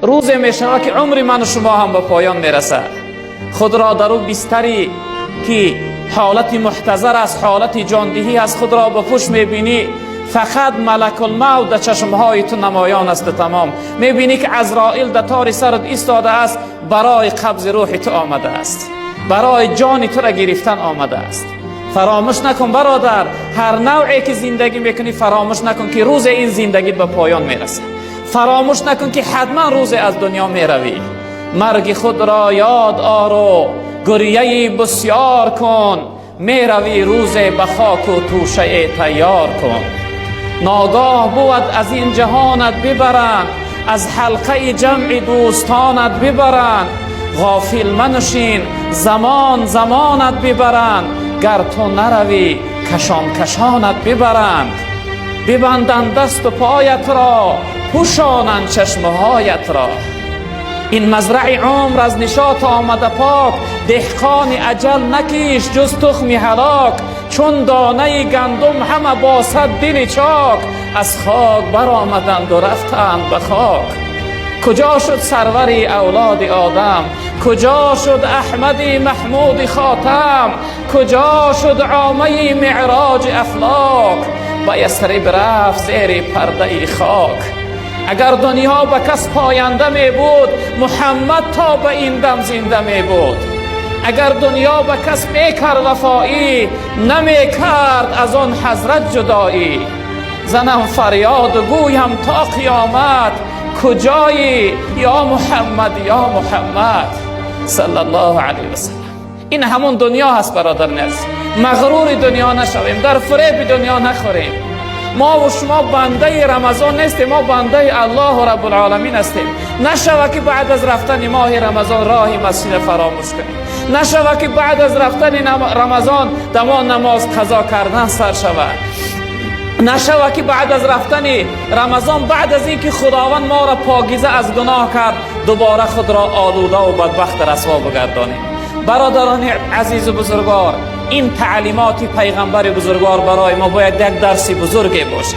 روزی می شود که عمر من و شما هم به پایان می رسد. خود را در او بستری که حالت محتضر است، حالت جاندهی است، خود را به پشت می بینی، فقط ملک الموت در چشمهای تو نمایان است. تمام می بینی که عزرائیل در تار سرت ایستاده است، برای قبض روح تو آمده است، برای جان تو را گرفتن آمده است. فراموش نکن برادر، هر نوعی که زندگی میکنی فراموش نکن که روز این زندگی به پایان میرسه. فراموش نکن که حتما روز از دنیا میروی. مرگ خود را یاد آر و گریه بسیار کن، میروی روز به خاک و توشه تیار کن. ناگاه بود از این جهانت ببرند، از حلقه جمع دوستانت ببرند. غافل منشین زمان زمانت ببرند، گر تو نروی کشان کشانت ببرند. ببندند دست و پایت را، پوشانند چشمهایت را. این مزرع عمر از نشاط آمده پاک، دهقان اجل نکیش جز تخم هلاک. چون دانه گندم همه باسد دل چاک، از خاک برآمدند و رفتند به خاک. کجا شد سروری اولاد آدم، کجا شد احمدی محمود خاتم، کجا شد عامه معراج افلاک، به یثرب رفت زیر پرده خاک. اگر دنیا به کس پاینده می بود، محمد تا به این دم زنده می بود. اگر دنیا به کس می کرد وفایی، نمی کرد از آن حضرت جدایی. زنم فریاد و گویم تا قیامت، کجایی یا محمد یا محمد صلی الله علیه و سلم. این همون دنیا هست برادران عزیز. مغرور دنیا نشویم، در فریب دنیا نخوریم. ما و شما بنده رمضان نیستیم، ما بنده الله رب العالمین هستیم. نشوه که بعد از رفتن ماه رمضان راه مسجد فراموش کنیم. نشوه که بعد از رفتن رمضان دما نماز قضا کردن سر شود. نشوه که بعد از رفتن رمضان، بعد از اینکه خداوند ما را پاکیزه از گناه کرد، دوباره خود را آلوده و بدبخت رسوا بگردانیم. برادران عزیز و بزرگوار، این تعلیمات پیغمبر بزرگوار برای ما باید یک درس بزرگی باشه.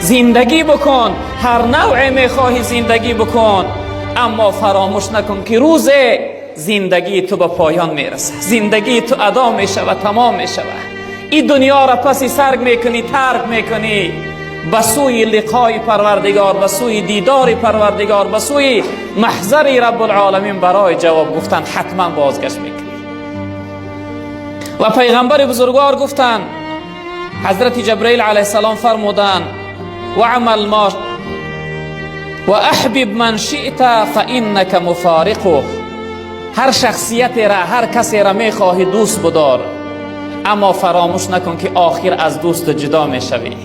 زندگی بکن، هر نوع میخواهی زندگی بکن، اما فراموش نکن که روز زندگی تو به پایان میرسه. زندگی تو ادا میشه و تمام میشه. این دنیا را پسی سرگ میکنی، ترک میکنی، به سوی لقای پروردگار، به سوی دیدار پروردگار، به سوی محضر رب العالمین برای جواب گفتن حتما بازگشت میکنی. و پیغمبر بزرگوار گفتن، حضرت جبرئیل علیه السلام فرمودن و عمل ما و احبب من شئت فانک مفارقه. هر شخصیت را، هر کسی را میخواهی دوست بدار، اما فراموش نکن که آخر از دوست جدا میشوی.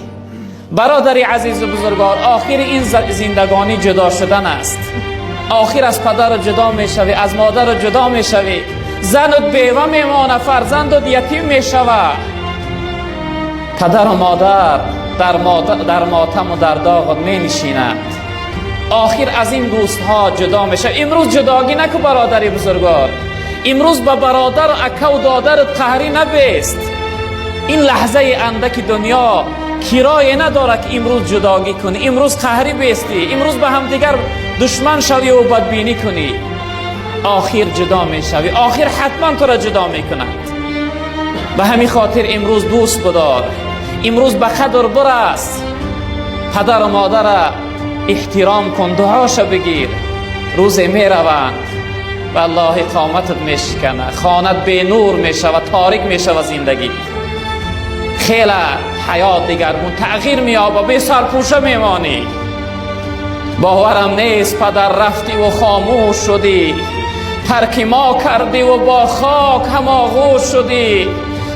برادری عزیز و بزرگوار، آخر این زندگانی جدا شدن است. آخر از پدر جدا میشوی، از مادر جدا میشوی، زنت بیوه میمانه، فرزندت یتیم میشوه. پدر و مادر در ماتم و در داغ می نشینند. آخر از این دوست ها جدا میشه. امروز جداگی نکن برادری بزرگوار. امروز به برادر و اکا و دادرت قهری نبیست. این لحظه اندک دنیا کرایه نداره که امروز جداگی کنی، امروز قهری بیستی، امروز به هم دیگر دشمن شوی و بدبینی کنی. آخر جدا می شوی، آخر حتما تو را جدا می کند. به همین خاطر امروز دوست بدار، امروز به قدر برس، پدر و مادر را احترام کن، دعاشو بگیر. روزی می روند والله قامتت می شکنه، خانت به نور می شود، تاریک می شود زندگی. خیلی حیات دیگرمون تغییر می یابه، به سرپوشه می مانی. باورم نیست پدر رفتی و خاموش شدی، ترک ما کردی و با خاک هم آغوش شدی.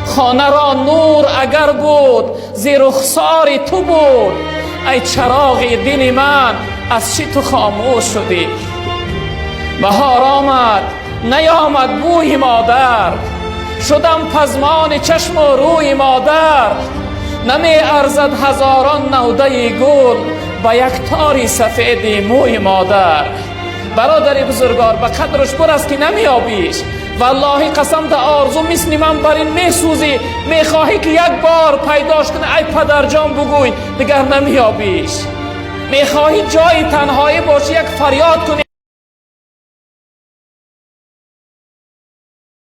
خانه را نور اگر بود زی رخسار تو بود، ای چراغ دل من از چی تو خاموش شدی. بهار آمد نیامد بوی مادر، شدم پزمان چشم و روی مادر. نمی ارزد هزاران نوده گل با یک تاری سفید موی مادر. برادر بزرگوار، به قدرش برست که نمی آبیش. والله قسم ده آرزو مثل من بر این می سوزی، می خواهی که یک بار پیداش کنه. ای پدر جان بگوی دیگر نمی آبیش. میخواهی جای تنهایی باشی یک فریاد کنی